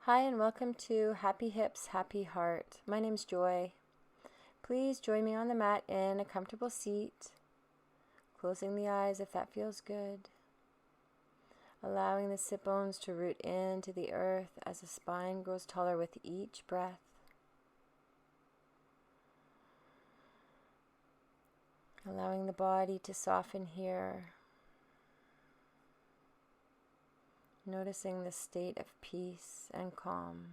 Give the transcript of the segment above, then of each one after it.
Hi and welcome to Happy Hips, Happy Heart. My name's Joy. Please join me on the mat in a comfortable seat, closing the eyes if that feels good. Allowing the sit bones to root into the earth as the spine grows taller with each breath. Allowing the body to soften here. Noticing the state of peace and calm.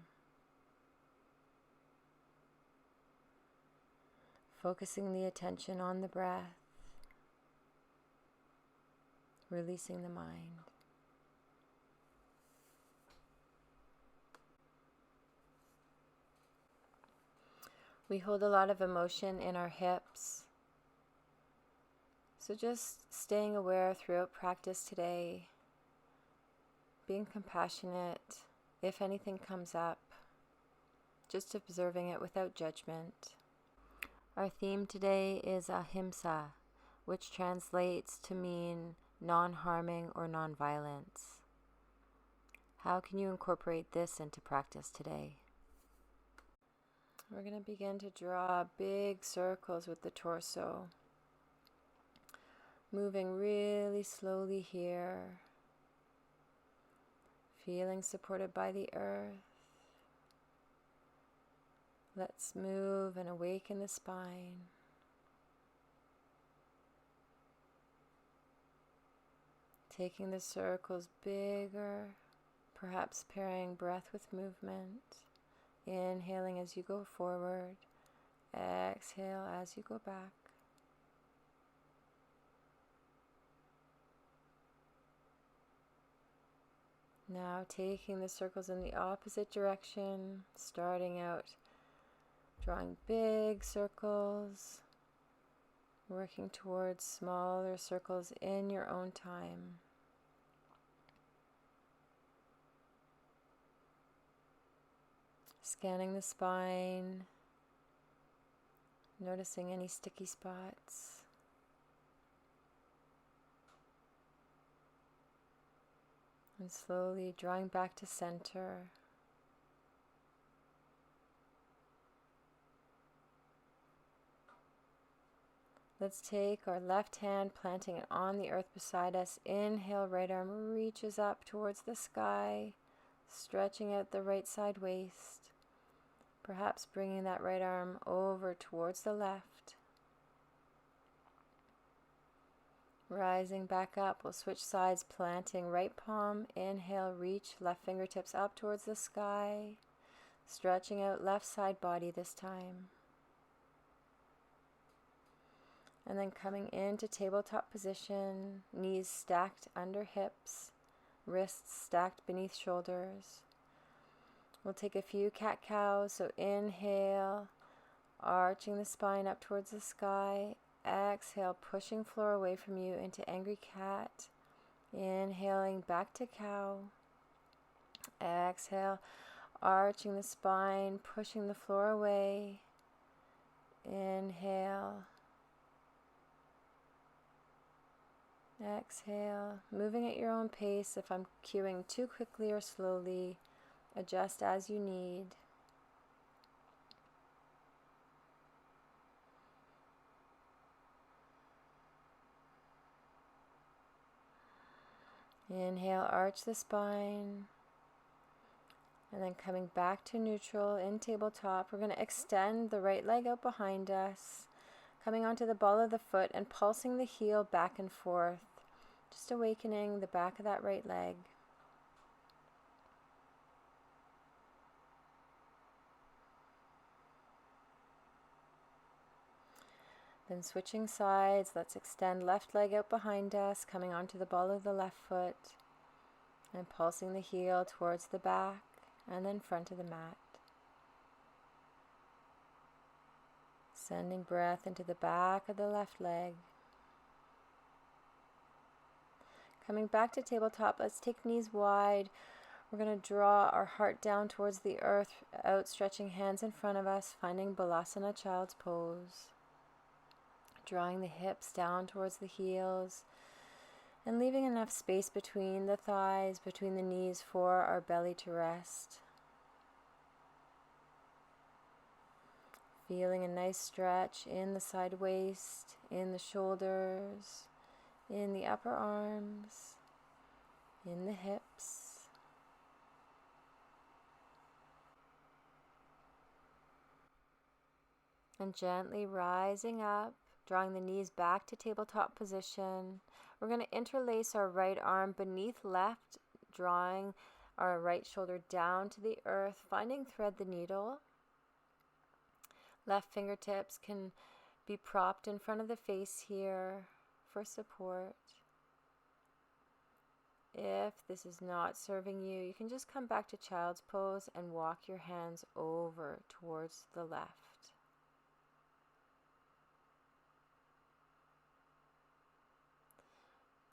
Focusing the attention on the breath. Releasing the mind. We hold a lot of emotion in our hips. So just staying aware throughout practice today. Being compassionate if anything comes up, just observing it without judgment. Our theme today is Ahimsa, which translates to mean non-harming or non-violence. How can you incorporate this into practice today? We're going to begin to draw big circles with the torso, moving really slowly here. Feeling supported by the earth. Let's move and awaken the spine. Taking the circles bigger, perhaps pairing breath with movement. Inhaling as you go forward. Exhale as you go back. Now taking the circles in the opposite direction, starting out drawing big circles, working towards smaller circles in your own time. Scanning the spine, noticing any sticky spots. And slowly drawing back to center. Let's take our left hand, planting it on the earth beside us. Inhale, right arm reaches up towards the sky, stretching out the right side waist. Perhaps bringing that right arm over towards the left. Rising back up, we'll switch sides, planting right palm. Inhale, reach left fingertips up towards the sky. Stretching out left side body this time. And then coming into tabletop position, knees stacked under hips, wrists stacked beneath shoulders. We'll take a few cat-cows, so inhale, arching the spine up towards the sky. Exhale, pushing floor away from you into angry cat. Inhaling back to cow. Exhale, arching the spine, pushing the floor away. Inhale. Exhale, moving at your own pace. If I'm cueing too quickly or slowly, adjust as you need. Inhale, arch the spine. And then coming back to neutral in tabletop, we're going to extend the right leg out behind us, coming onto the ball of the foot and pulsing the heel back and forth, just awakening the back of that right leg. Then switching sides, let's extend left leg out behind us, coming onto the ball of the left foot, and pulsing the heel towards the back and then front of the mat. Sending breath into the back of the left leg. Coming back to tabletop, let's take knees wide. We're going to draw our heart down towards the earth, outstretching hands in front of us, finding Balasana, child's pose. Drawing the hips down towards the heels and leaving enough space between the thighs, between the knees for our belly to rest. Feeling a nice stretch in the side waist, in the shoulders, in the upper arms, in the hips. And gently rising up, drawing the knees back to tabletop position. We're going to interlace our right arm beneath left, drawing our right shoulder down to the earth, finding thread the needle. Left fingertips can be propped in front of the face here for support. If this is not serving you, you can just come back to child's pose and walk your hands over towards the left.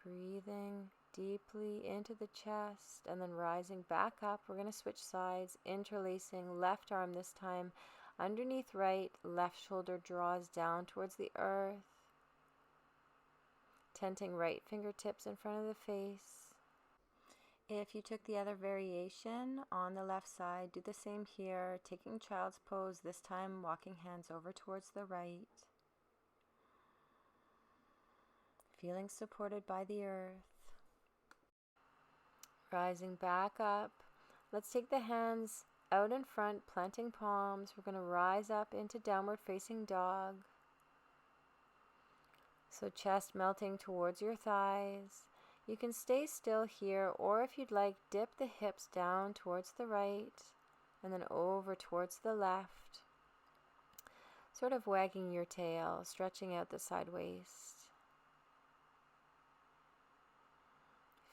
Breathing deeply into the chest and then rising back up. We're going to switch sides, interlacing left arm this time underneath right, left shoulder draws down towards the earth. Tenting right fingertips in front of the face. If you took the other variation on the left side, do the same here, taking child's pose, this time walking hands over towards the right. Feeling supported by the earth. Rising back up. Let's take the hands out in front, planting palms. We're going to rise up into downward facing dog. So chest melting towards your thighs. You can stay still here, or if you'd like, dip the hips down towards the right and then over towards the left. Sort of wagging your tail, stretching out the side waist.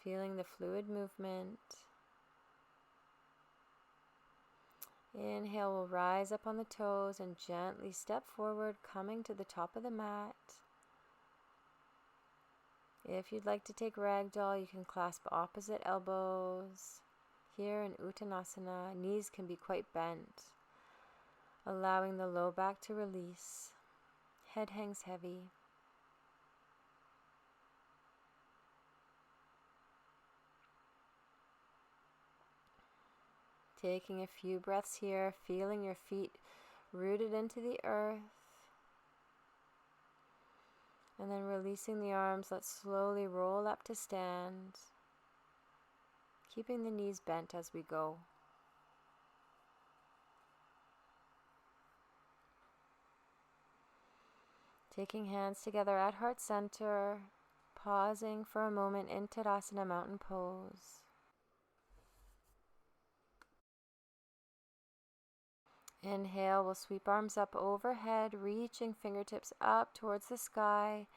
Feeling the fluid movement. Inhale, we'll rise up on the toes and gently step forward, coming to the top of the mat. If you'd like to take ragdoll, you can clasp opposite elbows. Here in Uttanasana, knees can be quite bent, allowing the low back to release. Head hangs heavy. Taking a few breaths here, feeling your feet rooted into the earth. And then releasing the arms, let's slowly roll up to stand, keeping the knees bent as we go. Taking hands together at heart center, pausing for a moment in Uttanasana mountain pose. Inhale, we'll sweep arms up overhead, reaching fingertips up towards the sky,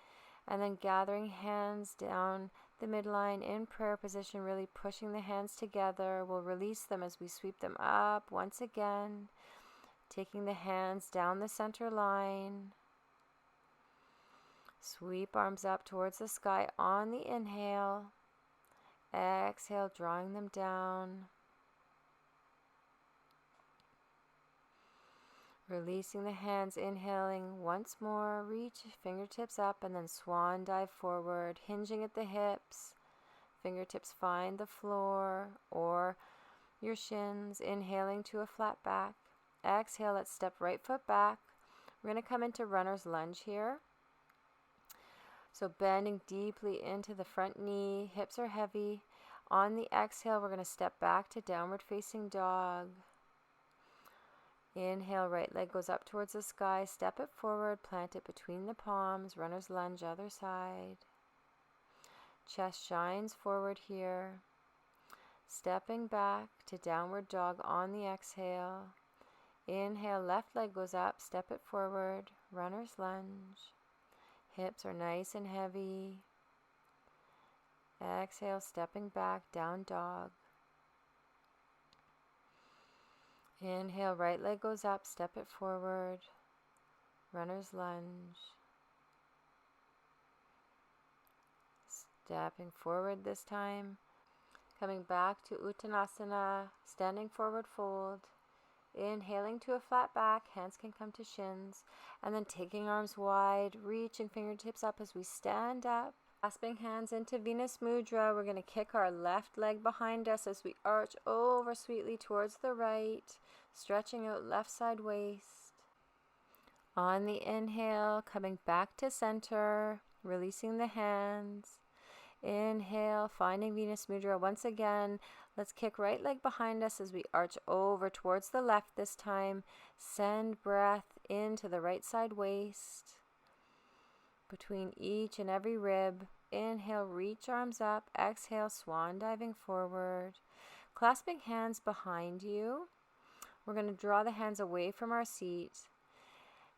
and then gathering hands down the midline in prayer position, really pushing the hands together. We'll release them as we sweep them up once again, taking the hands down the center line. Sweep arms up towards the sky on the inhale. Exhale, drawing them down. Releasing the hands, inhaling once more, reach fingertips up and then swan dive forward, hinging at the hips. Fingertips find the floor or your shins, inhaling to a flat back. Exhale, let's step right foot back. We're going to come into runner's lunge here. So bending deeply into the front knee, hips are heavy. On the exhale, we're going to step back to downward facing dog. Inhale, right leg goes up towards the sky, step it forward, plant it between the palms, runner's lunge, other side. Chest shines forward here. Stepping back to downward dog on the exhale. Inhale, left leg goes up, step it forward, runner's lunge. Hips are nice and heavy. Exhale, stepping back, down dog. Inhale, right leg goes up, step it forward, runner's lunge. Stepping forward this time. Coming back to Uttanasana, standing forward fold. Inhaling to a flat back, hands can come to shins. And then taking arms wide, reaching fingertips up as we stand up. Clasping hands into Venus Mudra, we're going to kick our left leg behind us as we arch over sweetly towards the right, stretching out left side waist. On the inhale, coming back to center, releasing the hands. Inhale, finding Venus Mudra. Once again, let's kick right leg behind us as we arch over towards the left this time. Send breath into the right side waist, between each and every rib. Inhale, reach arms up. Exhale, swan diving forward. Clasping hands behind you. We're going to draw the hands away from our seat.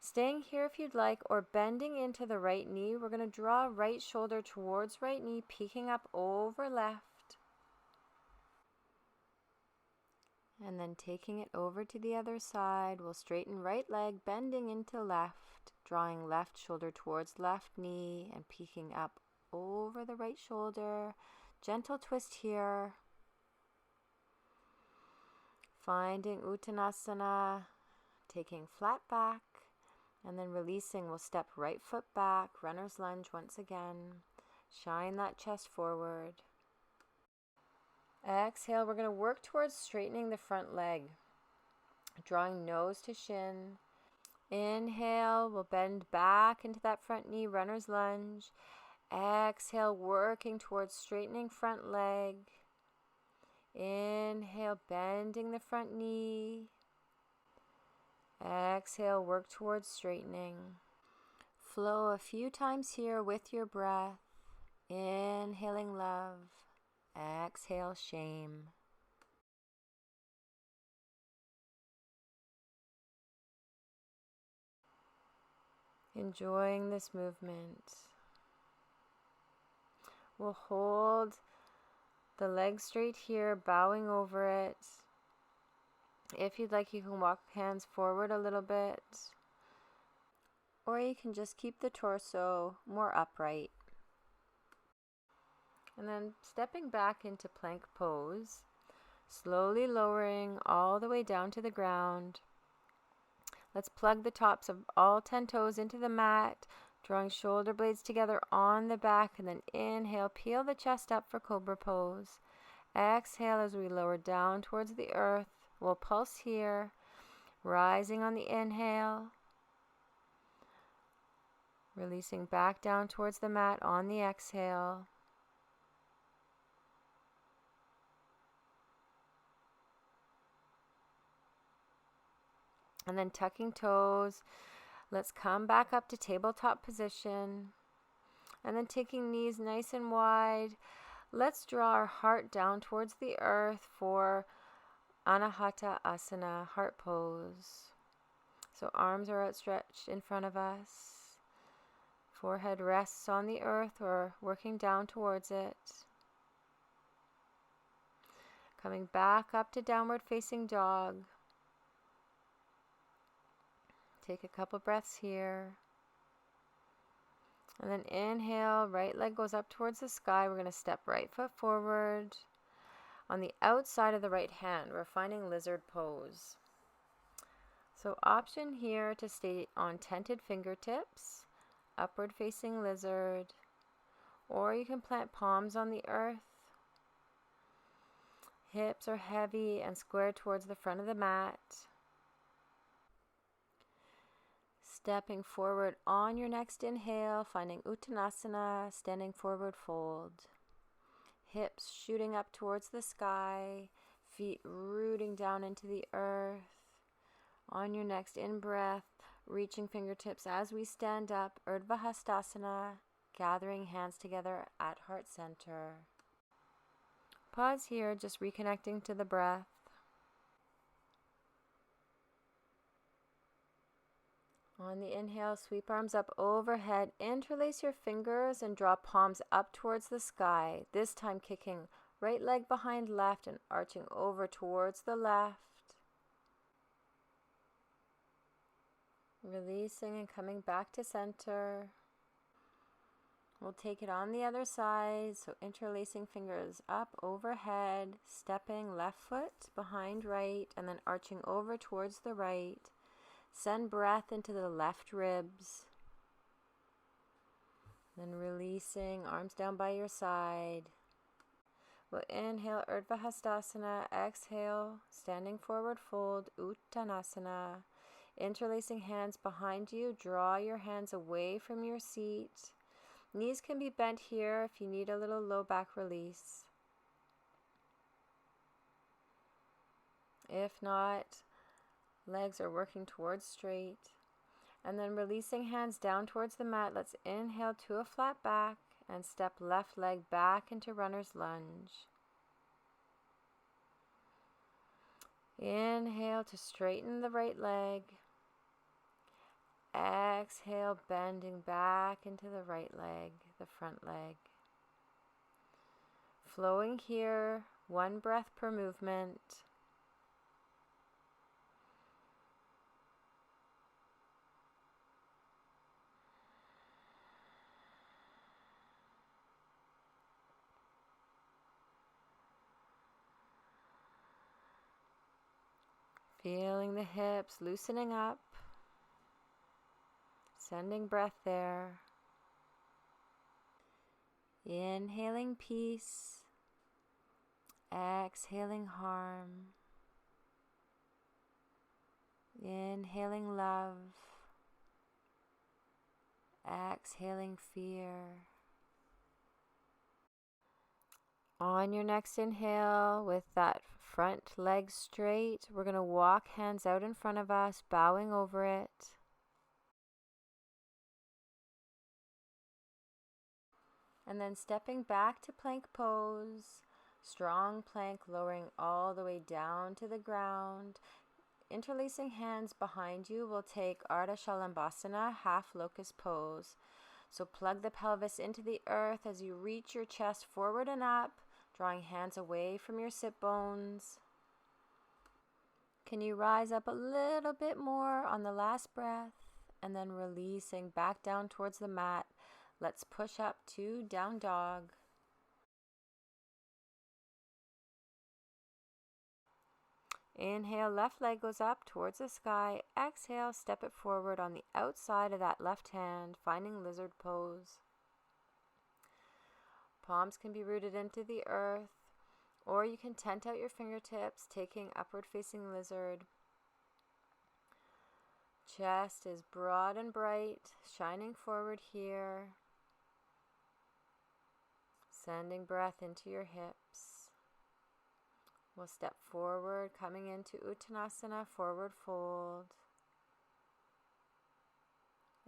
Staying here if you'd like, or bending into the right knee. We're going to draw right shoulder towards right knee, peeking up over left. And then taking it over to the other side, we'll straighten right leg, bending into left, drawing left shoulder towards left knee, and peeking up over the right shoulder. Gentle twist here. Finding Uttanasana, taking flat back. And then releasing, we'll step right foot back, runner's lunge once again. Shine that chest forward. Exhale, we're going to work towards straightening the front leg. Drawing nose to shin. Inhale, we'll bend back into that front knee, runner's lunge. Exhale, working towards straightening front leg. Inhale, bending the front knee. Exhale, work towards straightening. Flow a few times here with your breath. Inhaling love. Exhale, shame. Enjoying this movement. We'll hold the leg straight here, bowing over it. If you'd like, you can walk hands forward a little bit, or you can just keep the torso more upright. And then stepping back into plank pose, slowly lowering all the way down to the ground. Let's plug the tops of all 10 toes into the mat, drawing shoulder blades together on the back, and then inhale, peel the chest up for cobra pose. Exhale as we lower down towards the earth. We'll pulse here, rising on the inhale, releasing back down towards the mat on the exhale. And then tucking toes, let's come back up to tabletop position. And then taking knees nice and wide, let's draw our heart down towards the earth for Anahata Asana, heart pose. So arms are outstretched in front of us. Forehead rests on the earth or working down towards it. Coming back up to downward facing dog. Take a couple breaths here. And then inhale, right leg goes up towards the sky. We're going to step right foot forward. On the outside of the right hand, we're finding lizard pose. So option here to stay on tented fingertips, upward facing lizard, or you can plant palms on the earth. Hips are heavy and square towards the front of the mat. Stepping forward on your next inhale, finding Uttanasana, standing forward fold. Hips shooting up towards the sky, feet rooting down into the earth. On your next in-breath, reaching fingertips as we stand up, Urdhva Hastasana, gathering hands together at heart center. Pause here, just reconnecting to the breath. On the inhale, sweep arms up overhead, interlace your fingers and draw palms up towards the sky, this time kicking right leg behind left and arching over towards the left. Releasing and coming back to center. We'll take it on the other side, so interlacing fingers up overhead, stepping left foot behind right, and then arching over towards the right. Send breath into the left ribs. Then releasing, arms down by your side. We'll inhale, Urdhva Hastasana. Exhale, standing forward fold, Uttanasana. Interlacing hands behind you, draw your hands away from your seat. Knees can be bent here if you need a little low back release. If not, legs are working towards straight. And then releasing hands down towards the mat, let's inhale to a flat back and step left leg back into runner's lunge. Inhale to straighten the right leg. Exhale, bending back into the right leg, the front leg. Flowing here, 1 breath per movement. Feeling the hips loosening up. Sending breath there. Inhaling peace. Exhaling harm. Inhaling love. Exhaling fear. On your next inhale, with that front leg straight, we're going to walk hands out in front of us, bowing over it. And then stepping back to plank pose, strong plank, lowering all the way down to the ground. Interlacing hands behind you, we'll take Arda Shalambasana, half locust pose. So plug the pelvis into the earth as you reach your chest forward and up, drawing hands away from your sit bones. Can you rise up a little bit more on the last breath, and then releasing back down towards the mat. Let's push up to down dog. Inhale, left leg goes up towards the sky. Exhale, step it forward on the outside of that left hand, finding lizard pose. Palms can be rooted into the earth, or you can tent out your fingertips, taking upward facing lizard. Chest is broad and bright, shining forward here. Sending breath into your hips. We'll step forward, coming into Uttanasana, forward fold.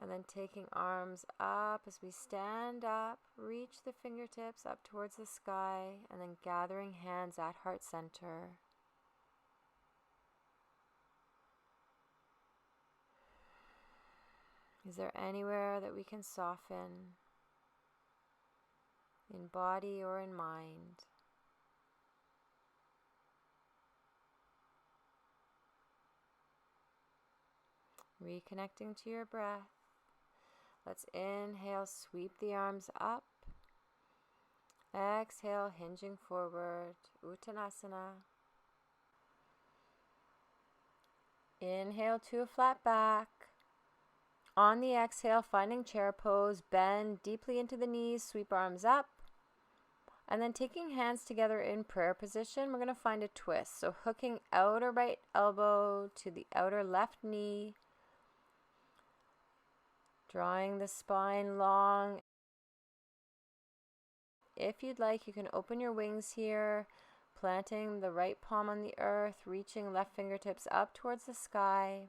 And then taking arms up as we stand up, reach the fingertips up towards the sky, and then gathering hands at heart center. Is there anywhere that we can soften, in body or in mind? Reconnecting to your breath. Let's inhale, sweep the arms up. Exhale, hinging forward, Uttanasana. Inhale to a flat back. On the exhale, finding chair pose, bend deeply into the knees, sweep arms up. And then taking hands together in prayer position, we're going to find a twist. So hooking outer right elbow to the outer left knee. Drawing the spine long. If you'd like, you can open your wings here, planting the right palm on the earth, reaching left fingertips up towards the sky.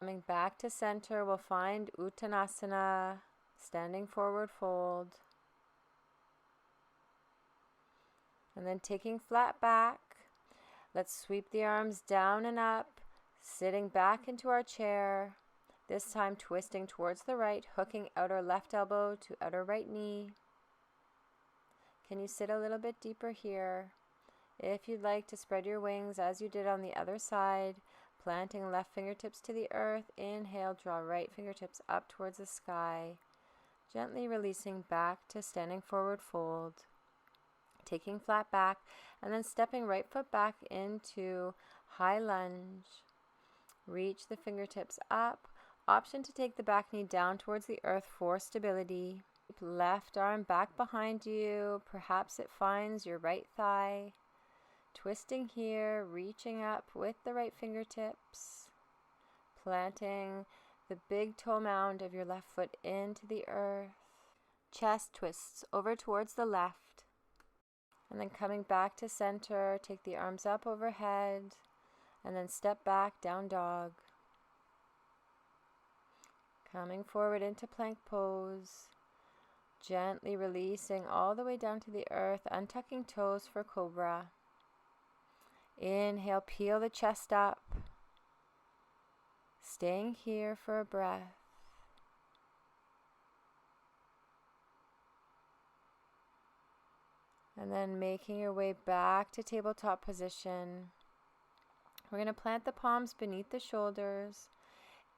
Coming back to center, we'll find Uttanasana, standing forward fold. And then taking flat back, let's sweep the arms down and up, sitting back into our chair. This time twisting towards the right, hooking outer left elbow to outer right knee. Can you sit a little bit deeper here? If you'd like to spread your wings as you did on the other side, planting left fingertips to the earth. Inhale, draw right fingertips up towards the sky. Gently releasing back to standing forward fold. Taking flat back and then stepping right foot back into high lunge. Reach the fingertips up. Option to take the back knee down towards the earth for stability. Left arm back behind you. Perhaps it finds your right thigh. Twisting here, reaching up with the right fingertips. planting the big toe mound of your left foot into the earth. Chest twists over towards the left. And then coming back to center, take the arms up overhead, and then step back, down dog. Coming forward into plank pose, gently releasing all the way down to the earth, untucking toes for cobra. Inhale, peel the chest up, staying here for a breath. And then making your way back to tabletop position. We're going to plant the palms beneath the shoulders.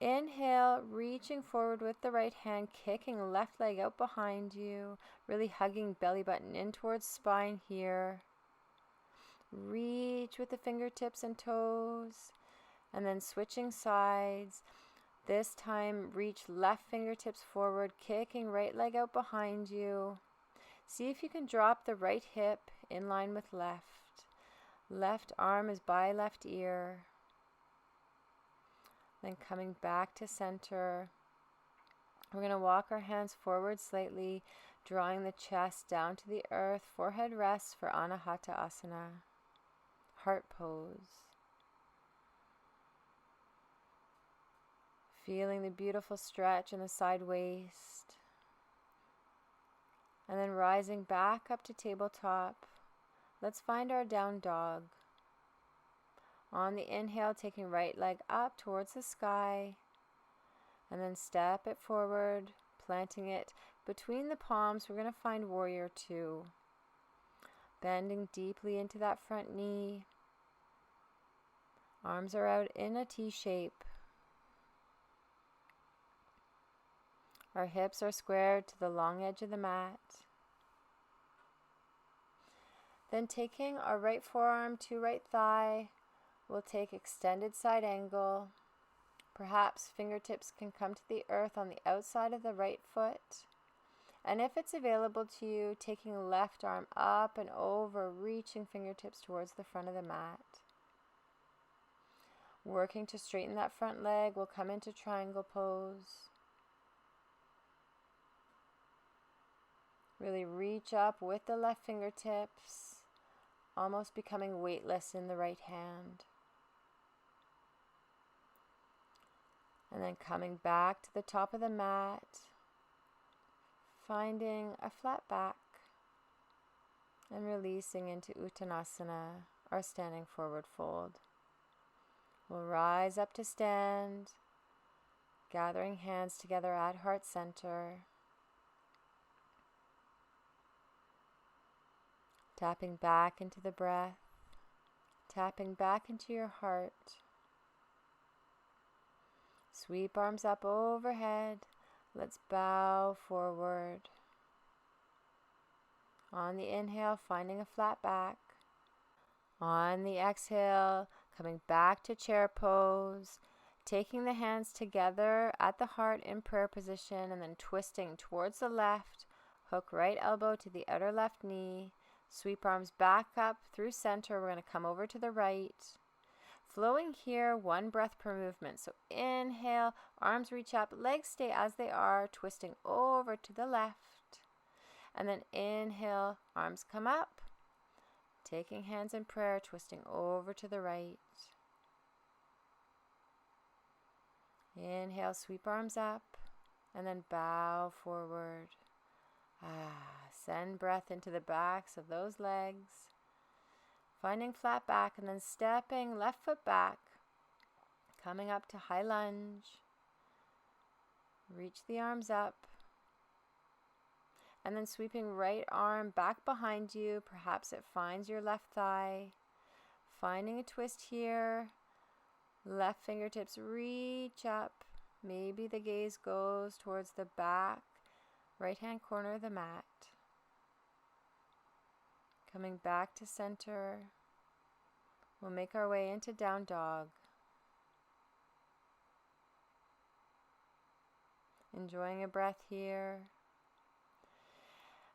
Inhale, reaching forward with the right hand, kicking left leg out behind you, really hugging belly button in towards spine here. Reach with the fingertips and toes, and then switching sides. This time, reach left fingertips forward, kicking right leg out behind you. See if you can drop the right hip in line with left. Left arm is by left ear. Then coming back to center. We're going to walk our hands forward slightly, drawing the chest down to the earth. Forehead rests for Anahata Asana. Heart pose. Feeling the beautiful stretch in the side waist. And then rising back up to tabletop. Let's find our down dog. On the inhale, taking right leg up towards the sky. And then step it forward, planting it between the palms. We're going to find warrior two. Bending deeply into that front knee. Arms are out in a T shape. Our hips are squared to the long edge of the mat. Then taking our right forearm to right thigh, we'll take extended side angle. Perhaps fingertips can come to the earth on the outside of the right foot. And if it's available to you, taking left arm up and over, reaching fingertips towards the front of the mat. Working to straighten that front leg, we'll come into triangle pose. Really reach up with the left fingertips, almost becoming weightless in the right hand. And then coming back to the top of the mat, finding a flat back, and releasing into Uttanasana, our standing forward fold. We'll rise up to stand, gathering hands together at heart center. Tapping back into the breath, tapping back into your heart. Sweep arms up overhead. Let's bow forward. On the inhale, finding a flat back. On the exhale, coming back to chair pose. Taking the hands together at the heart in prayer position and then twisting towards the left. Hook right elbow to the outer left knee. Sweep arms back up through center. We're going to come over to the right. Flowing here, one breath per movement. So inhale, arms reach up, legs stay as they are, twisting over to the left. And then inhale, arms come up. Taking hands in prayer, twisting over to the right. Inhale, sweep arms up, and then bow forward. Send breath into the backs of those legs. Finding flat back and then stepping left foot back. Coming up to high lunge. Reach the arms up. And then sweeping right arm back behind you. Perhaps it finds your left thigh. Finding a twist here. Left fingertips reach up. Maybe the gaze goes towards the back right hand corner of the mat. Coming back to center. We'll make our way into down dog. Enjoying a breath here.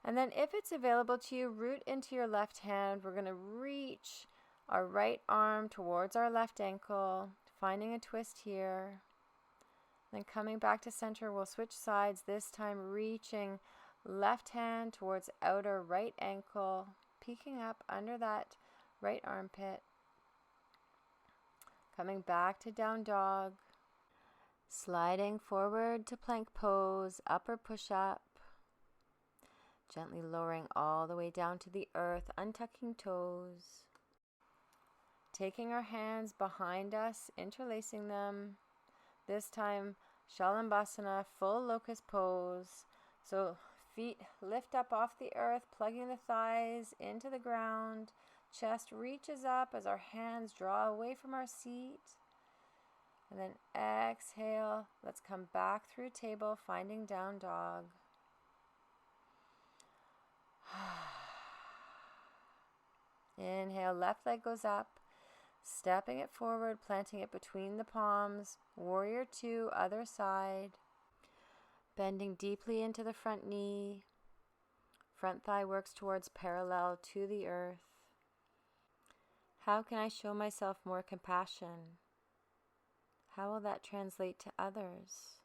And then if it's available to you, root into your left hand. We're going to reach our right arm towards our left ankle, finding a twist here. Then coming back to center, we'll switch sides, this time reaching left hand towards outer right ankle, peeking up under that right armpit. Coming back to down dog, sliding forward to plank pose, upper push-up, gently lowering all the way down to the earth, untucking toes. Taking our hands behind us, interlacing them. This time, Shalambasana, full locust pose. So feet lift up off the earth, plugging the thighs into the ground. Chest reaches up as our hands draw away from our seat. And then exhale. Let's come back through table, finding down dog. Inhale, left leg goes up. Stepping it forward, planting it between the palms. Warrior 2, other side. Bending deeply into the front knee. Front thigh works towards parallel to the earth. How can I show myself more compassion? How will that translate to others?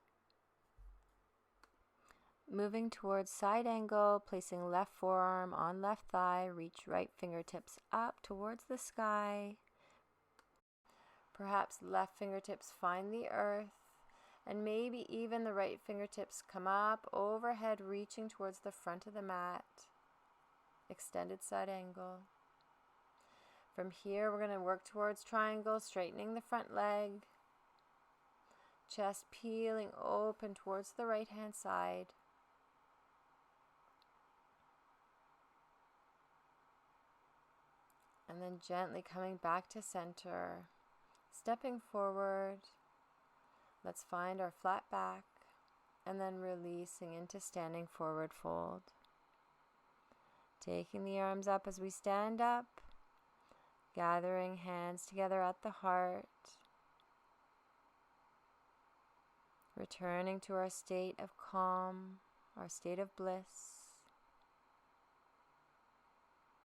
Moving towards side angle, placing left forearm on left thigh. Reach right fingertips up towards the sky. Perhaps left fingertips find the earth, and maybe even the right fingertips come up overhead, reaching towards the front of the mat. Extended side angle. From here, we're going to work towards triangle, straightening the front leg. Chest peeling open towards the right hand side. And then gently coming back to center. Stepping forward, let's find our flat back, and then releasing into standing forward fold. Taking the arms up as we stand up, gathering hands together at the heart, returning to our state of calm, our state of bliss.